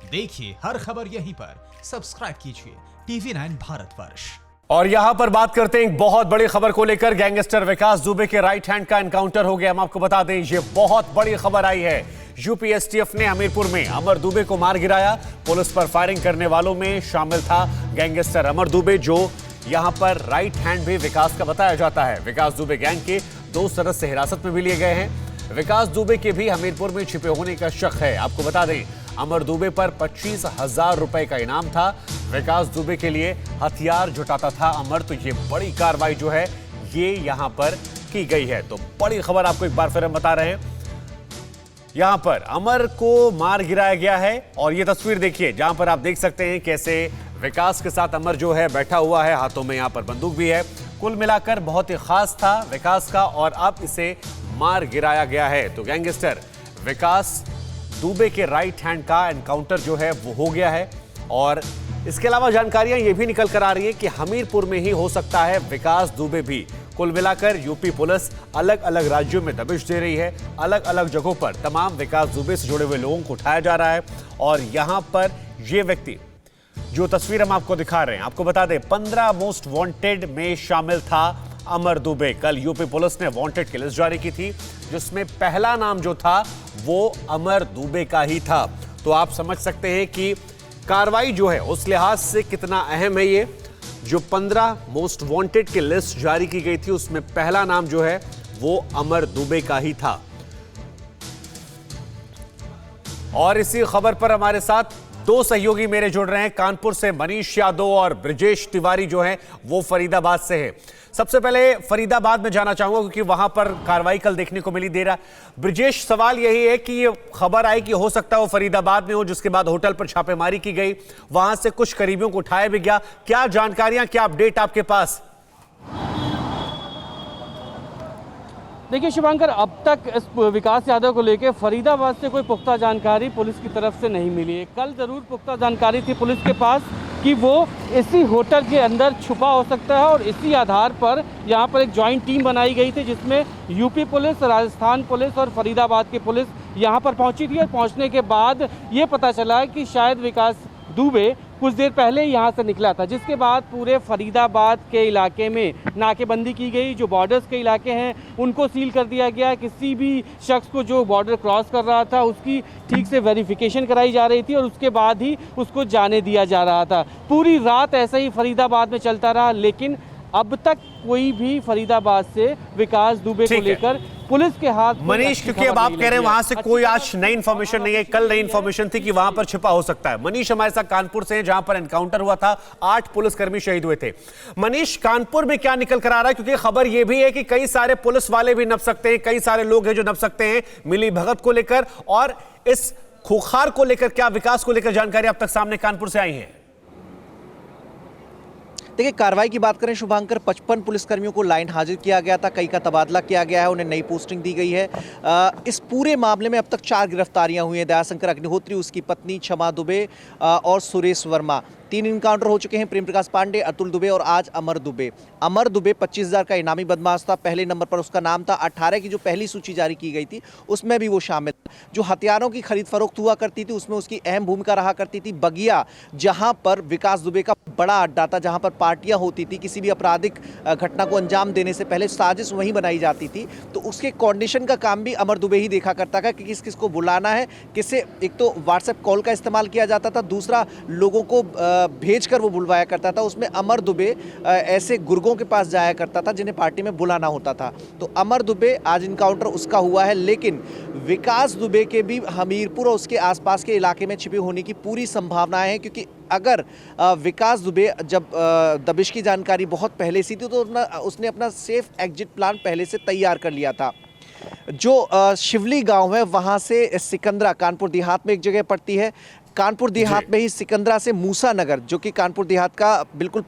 देखिए हर खबर यहीं पर, सब्सक्राइब कीजिए TV9 भारतवर्ष। और यहां पर बात करते हैं एक बहुत बड़ी खबर को लेकर। गैंगस्टर विकास दुबे के राइट हैंड का एनकाउंटर हो गया। हम आपको बता दें, ये बहुत बड़ी खबर आई है। यूपी एसटीएफ ने हमीरपुर में अमर दुबे को मार गिराया। पुलिस पर फायरिंग करने वालों में शामिल था गैंगस्टर अमर दुबे, जो यहां पर राइट हैंड भी विकास का बताया जाता है। विकास दुबे गैंग के 2 सदस्य हिरासत में भी लिए गए हैं। विकास दुबे के भी हमीरपुर में छिपे होने का शक है। आपको बता दें, अमर दुबे पर 25,000 रुपए का इनाम था। विकास दुबे के लिए हथियार जुटाता था अमर। तो ये बड़ी कार्रवाई जो है ये यहां पर की गई है। तो बड़ी खबर आपको एक बार फिर हम बता रहे हैं, यहां पर अमर को मार गिराया गया है। और ये तस्वीर देखिए जहां पर आप देख सकते हैं कैसे विकास के साथ अमर जो है बैठा हुआ है, हाथों में यहां पर बंदूक भी है। कुल मिलाकर बहुत ही खास था विकास का, और अब इसे मार गिराया गया है। तो गैंगस्टर विकास दुबे के राइट हैंड का एनकाउंटर जो है वो हो गया है। और इसके अलावा जानकारियां ये भी निकल कर आ रही है कि हमीरपुर में ही हो सकता है विकास दुबे भी। कुल मिलाकर यूपी पुलिस अलग अलग राज्यों में दबिश दे रही है। अलग अलग जगहों पर तमाम विकास दुबे से जुड़े हुए लोगों को उठाया जा रहा है। और यहां पर ये व्यक्ति जो तस्वीर हम आपको दिखा रहे हैं, आपको बता दें 15 मोस्ट वांटेड में शामिल था अमर दुबे। कल यूपी पुलिस ने वांटेड की लिस्ट जारी की थी, जिसमें पहला नाम जो था वो अमर दुबे का ही था। तो आप समझ सकते हैं कि कार्रवाई जो है उस लिहाज से कितना अहम है। ये जो 15 मोस्ट वांटेड की लिस्ट जारी की गई थी, उसमें पहला नाम जो है वो अमर दुबे का ही था। और इसी खबर पर हमारे साथ 2 सहयोगी मेरे जुड़ रहे हैं। कानपुर से मनीष यादव और ब्रिजेश तिवारी जो हैं वो फरीदाबाद से हैं। सबसे पहले फरीदाबाद में जाना चाहूंगा क्योंकि वहां पर कार्रवाई कल देखने को मिली देर रात। ब्रिजेश, सवाल यही है कि ये खबर आई कि हो सकता है वो फरीदाबाद में हो, जिसके बाद होटल पर छापेमारी की गई, वहां से कुछ करीबियों को उठाया भी गया। क्या जानकारियां, क्या अपडेट आपके पास? देखिए शुभांकर, अब तक इस विकास यादव को लेकर फरीदाबाद से कोई पुख्ता जानकारी पुलिस की तरफ से नहीं मिली है। कल जरूर पुख्ता जानकारी थी पुलिस के पास कि वो इसी होटल के अंदर छुपा हो सकता है, और इसी आधार पर यहाँ पर एक जॉइंट टीम बनाई गई थी, जिसमें यूपी पुलिस, राजस्थान पुलिस और फरीदाबाद की पुलिस यहाँ पर पहुँची थी। और पहुँचने के बाद ये पता चला कि शायद विकास दुबे कुछ देर पहले यहाँ से निकला था, जिसके बाद पूरे फरीदाबाद के इलाके में नाकेबंदी की गई। जो बॉर्डर्स के इलाके हैं उनको सील कर दिया गया। किसी भी शख्स को जो बॉर्डर क्रॉस कर रहा था उसकी ठीक से वेरिफिकेशन कराई जा रही थी, और उसके बाद ही उसको जाने दिया जा रहा था। पूरी रात ऐसे ही फरीदाबाद में चलता रहा, लेकिन अब तक कोई भी फरीदाबाद से विकास दुबे को लेकर पुलिस के हाथ। मनीष, क्योंकि अब आप कह रहे हैं वहां से कोई आज नई इंफॉर्मेशन नहीं है, कल नई इंफॉर्मेशन थी कि वहां पर छिपा हो सकता है। मनीष हमारे साथ कानपुर से हैं, जहां पर एनकाउंटर हुआ था, 8 पुलिसकर्मी शहीद हुए थे। मनीष, कानपुर में क्या निकल कर आ रहा है? क्योंकि खबर यह भी है कि कई सारे पुलिस वाले भी नप सकते हैं, कई सारे लोग हैं जो नप सकते हैं मिली भगत को लेकर, और इस खुखार को लेकर, क्या विकास को लेकर जानकारी अब तक सामने कानपुर से आई है? देखिए, कार्रवाई की बात करें शुभांकर, 55 पुलिसकर्मियों को लाइन हाजिर किया गया था, कई का तबादला किया गया है, उन्हें नई पोस्टिंग दी गई है। इस पूरे मामले में अब तक 4 गिरफ्तारियां हुई हैं। दयाशंकर अग्निहोत्री, उसकी पत्नी क्षमा दुबे और सुरेश वर्मा। 3 इनकाउंटर हो चुके हैं, प्रेम प्रकाश पांडे, अतुल दुबे और आज अमर दुबे। अमर दुबे 25,000 का इनामी बदमाश था, पहले नंबर पर उसका नाम था। 18 की जो पहली सूची जारी की गई थी उसमें भी वो शामिल। जो हथियारों की खरीद फरोख्त हुआ करती थी उसमें उसकी अहम भूमिका रहा करती थी। बगिया, जहां पर विकास दुबे का बड़ा अड्डा था, जहां पर पार्टियां होती थी, किसी भी आपराधिक घटना को अंजाम देने से पहले साजिश वहीं बनाई जाती थी, तो उसके कोऑर्डिनेशन का काम भी अमर दुबे ही देखा करता था कि किस किस को बुलाना है, किससे। एक तो व्हाट्सएप कॉल का इस्तेमाल किया जाता था, दूसरा लोगों को भेजकर वो बुलवाया करता था। उसमें अमर दुबे ऐसे गुर्गों के पास जाया करता था जिन्हें पार्टी में बुलाना होता था। तो अमर दुबे, आज इनकाउंटर उसका हुआ है, लेकिन विकास दुबे के भी हमीरपुर और उसके आसपास के इलाके में छिपे होने की पूरी संभावनाएं हैं। क्योंकि अगर विकास दुबे जब दबिश की जानकारी बहुत पहले से थी तो उसने अपना सेफ एग्जिट प्लान पहले से तैयार कर लिया था। जो शिवली गांव है वहां से सिकंदरा, कानपुर देहात में एक जगह पड़ती है, कानपुर देहात में ही सिकंदरा से मूसा नगर, जो कि कानपुर देहात का बिल्कुल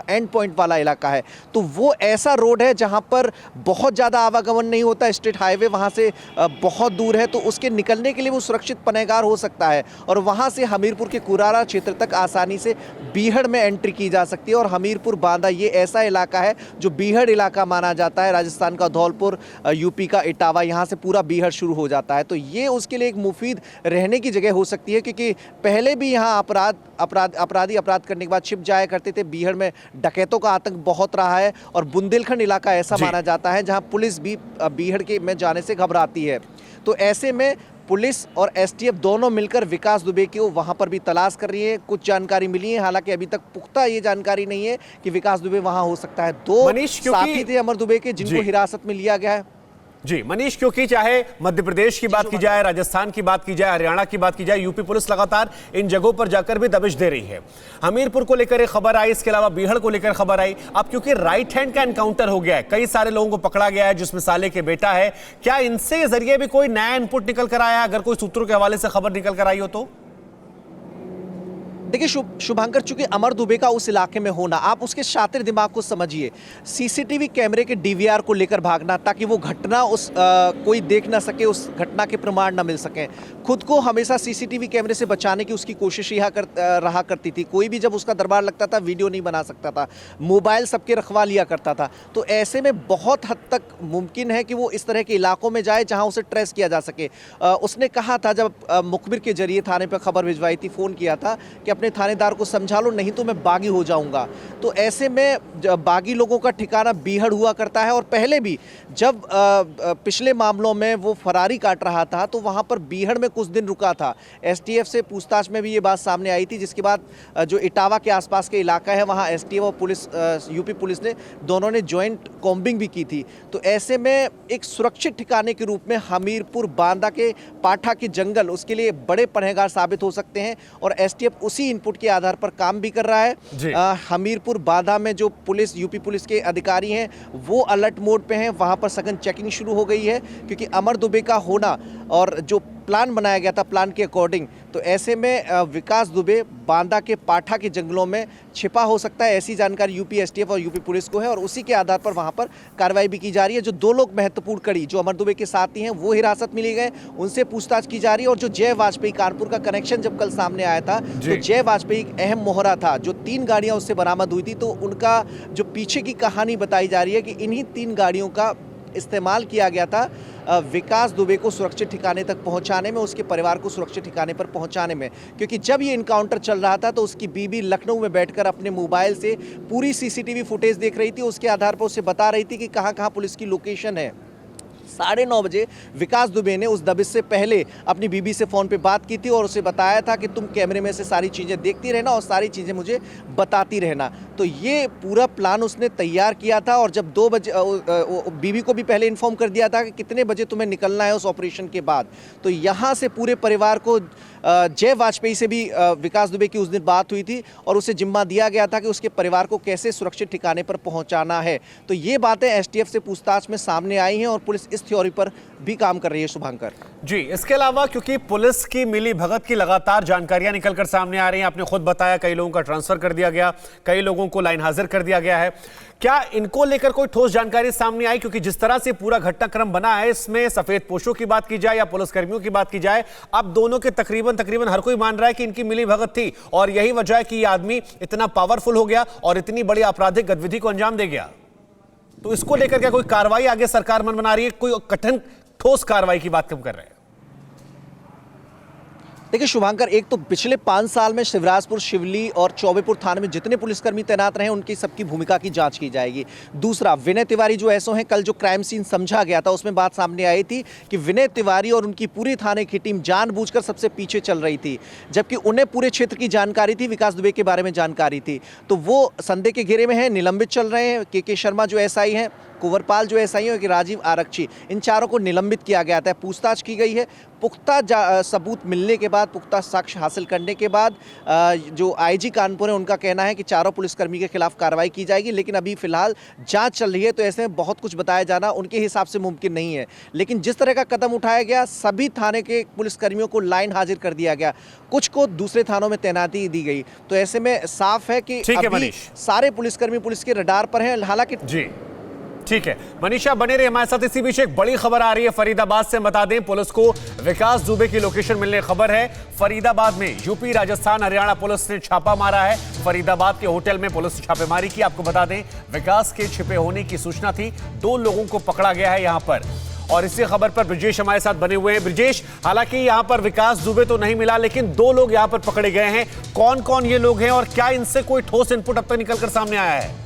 एंड पॉइंट वाला इलाका है, तो वो ऐसा रोड है जहां पर बहुत ज़्यादा आवागमन नहीं होता। स्टेट हाईवे वहां से बहुत दूर है, तो उसके निकलने के लिए वो सुरक्षित पनाहगाह हो सकता है, और वहां से हमीरपुर के कुरारा क्षेत्र तक आसानी से बीहड़ में एंट्री की जा सकती है। और हमीरपुर बांदा ये ऐसा इलाका है जो बीहड़ इलाका माना जाता है। राजस्थान का धौलपुर, यूपी का इटावा, यहाँ से पूरा बीहड़ शुरू हो जाता है, तो ये उसके लिए एक मुफीद रहने की जगह हो सकती है। क्योंकि पहले भी यहाँ अपराधी अपराध करने के बाद छिप जाया करते थे। बीहड़ में डकैतों का आतंक बहुत रहा है और बुंदेलखंड इलाका ऐसा माना जाता है जहाँ पुलिस भी बीहड़ के में जाने से घबराती है। तो ऐसे में पुलिस और एसटीएफ दोनों मिलकर विकास दुबे को वहां पर भी तलाश कर रही है। कुछ जानकारी मिली है, हालांकि अभी तक पुख्ता ये जानकारी नहीं है कि विकास दुबे वहां हो सकता है। दो साथी थे अमर दुबे के जिनको हिरासत में लिया गया है। जी मनीष, क्योंकि चाहे मध्य प्रदेश की बात की जाए, राजस्थान की बात की जाए, हरियाणा की बात की जाए, यूपी पुलिस लगातार इन जगहों पर जाकर भी दबिश दे रही है। हमीरपुर को लेकर एक खबर आई, इसके अलावा बीहड़ को लेकर खबर आई। अब क्योंकि राइट हैंड का एनकाउंटर हो गया है, कई सारे लोगों को पकड़ा गया है जिसमें साले के बेटा है, क्या इनसे जरिए भी कोई नया इनपुट निकल कर आया, अगर कोई सूत्रों के हवाले से खबर निकल कर आई हो तो? देखिए शुभांकर, चूंकि अमर दुबे का उस इलाके में होना, आप उसके शातिर दिमाग को समझिए। सीसीटीवी कैमरे के डीवीआर को लेकर भागना ताकि वो घटना कोई देख ना सके, उस घटना के प्रमाण ना मिल सके। खुद को हमेशा सीसीटीवी कैमरे से बचाने की उसकी कोशिश रहा करती थी। कोई भी जब उसका दरबार लगता था वीडियो नहीं बना सकता था, मोबाइल सबके रखवा लिया करता था। तो ऐसे में बहुत हद तक मुमकिन है कि वो इस तरह के इलाकों में जाए जहाँ उसे ट्रेस किया जा सके। उसने कहा था जब मुखबिर के जरिए थाने पर खबर भिजवाई थी, फ़ोन किया था कि अपने थानेदार को समझा लो, नहीं तो मैं बागी हो जाऊंगा। तो ऐसे में बागी लोगों का ठिकाना बीहड़ हुआ करता है। और पहले भी जब पिछले मामलों में वो फरारी काट रहा था तो वहां पर बीहड़ में कुछ दिन रुका था। एसटीएफ से पूछताछ में भी ये बात सामने आई थी, जिसके बाद जो इटावा के आसपास के इलाका है वहां एसटीएफ और पुलिस, यूपी पुलिस ने दोनों ने ज्वाइंट कॉम्बिंग भी की थी। तो ऐसे में एक सुरक्षित ठिकाने के रूप में हमीरपुर बांदा के पाठा के जंगल उसके लिए बड़े परहेगार साबित हो सकते हैं। और एसटीएफ उसी इनपुट के आधार पर काम भी कर रहा है। हमीरपुर बांदा में जो पुलिस, यूपी पुलिस के अधिकारी हैं वो अलर्ट मोड पे हैं। वहां पर सघन चेकिंग शुरू हो गई है क्योंकि अमर दुबे का होना और जो प्लान बनाया गया था, प्लान के अकॉर्डिंग, तो ऐसे में विकास दुबे बांदा के पाठा के जंगलों में छिपा हो सकता है। ऐसी जानकारी यूपी एसटीएफ और यूपी पुलिस को है और उसी के आधार पर वहां पर कार्रवाई भी की जा रही है। जो दो लोग महत्वपूर्ण कड़ी जो अमर दुबे के साथी हैं वो हिरासत में लिए गए, उनसे पूछताछ की जा रही है। और जो जय वाजपेयी, कानपुर का कनेक्शन जब कल सामने आया था तो जय वाजपेयी एक अहम मोहरा था। जो 3 गाड़ियां उससे बरामद हुई थी, तो उनका जो पीछे की कहानी बताई जा रही है कि इन्हीं 3 गाड़ियों का इस्तेमाल किया गया था विकास दुबे को सुरक्षित ठिकाने तक पहुंचाने में, उसके परिवार को सुरक्षित ठिकाने पर पहुंचाने में। क्योंकि जब ये इनकाउंटर चल रहा था तो उसकी बीबी लखनऊ में बैठकर अपने मोबाइल से पूरी सीसीटीवी फुटेज देख रही थी। उसके आधार पर उसे बता रही थी कि कहां कहां पुलिस की लोकेशन है। 9:30 बजे विकास दुबे ने उस दबिश से पहले अपनी बीबी से फ़ोन पे बात की थी और उसे बताया था कि तुम कैमरे में से सारी चीज़ें देखती रहना और सारी चीज़ें मुझे बताती रहना। तो ये पूरा प्लान उसने तैयार किया था। और जब 2 बजे बीबी को भी पहले इन्फॉर्म कर दिया था कि कितने बजे तुम्हें निकलना है उस ऑपरेशन के बाद। तो यहाँ से पूरे परिवार को जय वाजपेयी से भी विकास दुबे की उस दिन बात हुई थी और उसे जिम्मा दिया गया था कि उसके परिवार को कैसे सुरक्षित ठिकाने पर पहुंचाना है। तो ये बातें एसटीएफ से पूछताछ में सामने आई हैं और पुलिस इस थ्योरी पर भी काम कर रही है। शुभांकर जी, इसके अलावा क्योंकि पुलिस की मिली भगत की लगातार जानकारियां निकलकर सामने आ रही हैं, आपने खुद बताया कई लोगों का ट्रांसफर कर दिया गया, कई लोगों को लाइन हाजिर कर दिया गया है, क्या इनको लेकर कोई ठोस जानकारी सामने आई? क्योंकि जिस तरह से पूरा घटनाक्रम बना है, इसमें सफेद पोशों की बात की जाए या पुलिसकर्मियों की बात की जाए, अब दोनों के तकरीबन हर कोई मान रहा है कि इनकी मिली भगत थी और यही वजह है कि यह आदमी इतना पावरफुल हो गया और इतनी बड़ी आपराधिक गतिविधि को अंजाम दे गया। तो इसको लेकर क्या कोई कार्रवाई आगे सरकार मन बना रही है? कोई कठिन ठोस कार्रवाई की बात कम कर रहे हैं? देखिए शुभांकर, एक तो पिछले 5 साल में शिवराजपुर, शिवली और चौबेपुर थाने में जितने पुलिसकर्मी तैनात रहे उनकी सबकी भूमिका की जांच की जाएगी। दूसरा, विनय तिवारी जो एसओ हैं, कल जो क्राइम सीन समझा गया था उसमें बात सामने आई थी कि विनय तिवारी और उनकी पूरी थाने की टीम जानबूझकर सबसे पीछे चल रही थी, जबकि उन्हें पूरे क्षेत्र की जानकारी थी, विकास दुबे के बारे में जानकारी थी। तो वो संदेह के घेरे में है, निलंबित चल रहे हैं। के शर्मा जो एसआई हैं, कुंवरपाल जो एसआई है, राजीव आरक्षी, इन चारों को निलंबित किया गया था। पूछताछ की गई है। पुख्ता सबूत मिलने के बाद, पुख्ता साक्ष्य हासिल करने के बाद जो आईजी कानपुर है उनका कहना है कि चारों पुलिसकर्मी के खिलाफ कार्रवाई की जाएगी। लेकिन अभी फिलहाल जांच चल रही है तो ऐसे में बहुत कुछ बताया जाना उनके हिसाब से मुमकिन नहीं है। लेकिन जिस तरह का कदम उठाया गया, सभी थाने के पुलिसकर्मियों को लाइन हाजिर कर दिया गया, कुछ को दूसरे थानों में तैनाती दी गई। तो ऐसे में साफ है कि अभी सारे पुलिसकर्मी पुलिस के रडार पर हैं। हालांकि जी ठीक है, मनीषा बने रही हमारे साथ। इसी बीच एक बड़ी खबर आ रही है फरीदाबाद से। बता दें, पुलिस को विकास दुबे की लोकेशन मिलने खबर है। फरीदाबाद में यूपी, राजस्थान, हरियाणा पुलिस ने छापा मारा है। फरीदाबाद के होटल में पुलिस ने छापेमारी की। आपको बता दें, विकास के छिपे होने की सूचना थी। 2 लोगों को पकड़ा गया है यहां पर। और इसी खबर पर ब्रजेश हमारे साथ बने हुए हैं। ब्रजेश, हालांकि यहां पर विकास दुबे तो नहीं मिला, लेकिन 2 लोग यहां पर पकड़े गए हैं। कौन कौन ये लोग हैं और क्या इनसे कोई ठोस इनपुट अब तक निकलकर सामने आया है?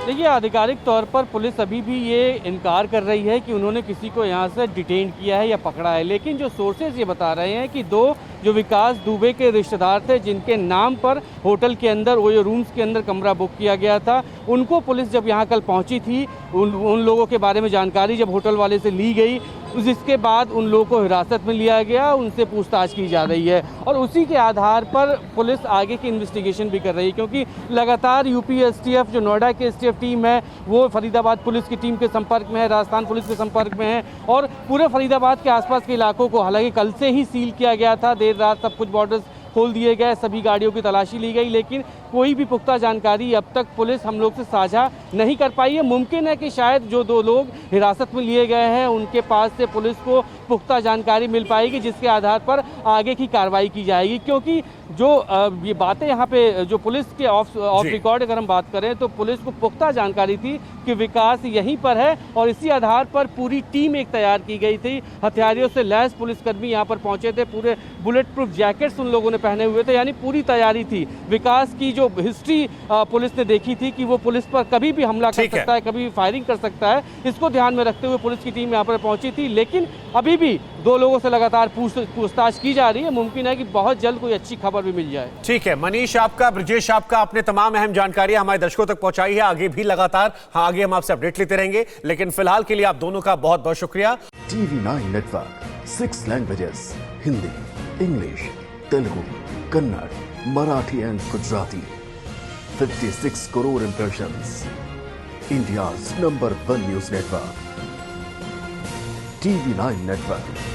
देखिए, आधिकारिक तौर पर पुलिस अभी भी ये इनकार कर रही है कि उन्होंने किसी को यहाँ से डिटेन किया है या पकड़ा है, लेकिन जो सोर्सेज ये बता रहे हैं कि 2 जो विकास दुबे के रिश्तेदार थे, जिनके नाम पर होटल के अंदर ओयो रूम्स के अंदर कमरा बुक किया गया था, उनको पुलिस जब यहाँ कल पहुँची थी, उन लोगों के बारे में जानकारी जब होटल वाले से ली गई, जिसके बाद उन लोगों को हिरासत में लिया गया, उनसे पूछताछ की जा रही है और उसी के आधार पर पुलिस आगे की इन्वेस्टिगेशन भी कर रही है, क्योंकि लगातार यूपी एसटीएफ जो नोएडा की एसटीएफ टीम है वो फरीदाबाद पुलिस की टीम के संपर्क में है, राजस्थान पुलिस के संपर्क में है और पूरे फरीदाबाद के आसपास के इलाकों को हालांकि कल से ही सील किया गया था। देर रात सब कुछ बॉर्डर्स खोल दिए गए, सभी गाड़ियों की तलाशी ली गई, लेकिन कोई भी पुख्ता जानकारी अब तक पुलिस हम लोग से साझा नहीं कर पाई है। मुमकिन है कि शायद जो 2 लोग हिरासत में लिए गए हैं उनके पास से पुलिस को पुख्ता जानकारी मिल पाएगी, जिसके आधार पर आगे की कार्रवाई की जाएगी, क्योंकि जो ये बातें यहाँ पे जो पुलिस के ऑफ रिकॉर्ड अगर हम बात करें तो पुलिस को पुख्ता जानकारी थी कि विकास यहीं पर है और इसी आधार पर पूरी टीम एक तैयार की गई थी। हथियारों से लैस पुलिसकर्मी यहाँ पर पहुंचे थे, पूरे बुलेट प्रूफ जैकेट्स उन लोगों ने पहने हुए थे, यानी पूरी तैयारी थी। विकास की जो हिस्ट्री पुलिस ने देखी थी कि वो पुलिस पर कभी भी हमला कर सकता है, कभी भी फायरिंग कर सकता है, इसको ध्यान में रखते हुए पुलिस की टीम यहाँ पर पहुंची थी, लेकिन अभी भी 2 लोगों से लगातार पूछताछ की जा रही है। मुमकिन है कि बहुत जल्द कोई अच्छी खबर भी मिल जाए। ठीक है मनीष, आपका, ब्रजेश आपका, आपने तमाम अहम जानकारी हमारे दर्शकों तक पहुंचाई है। आगे भी लगातार आगे हम आपसे अपडेट लेते रहेंगे, लेकिन फिलहाल के लिए आप दोनों का बहुत बहुत शुक्रिया। TV9 network 6 languages, Hindi, English, Telugu, Kannada, Marathi and Gujarati. 56 crore impressions. India's number 1 news network. TV9 network.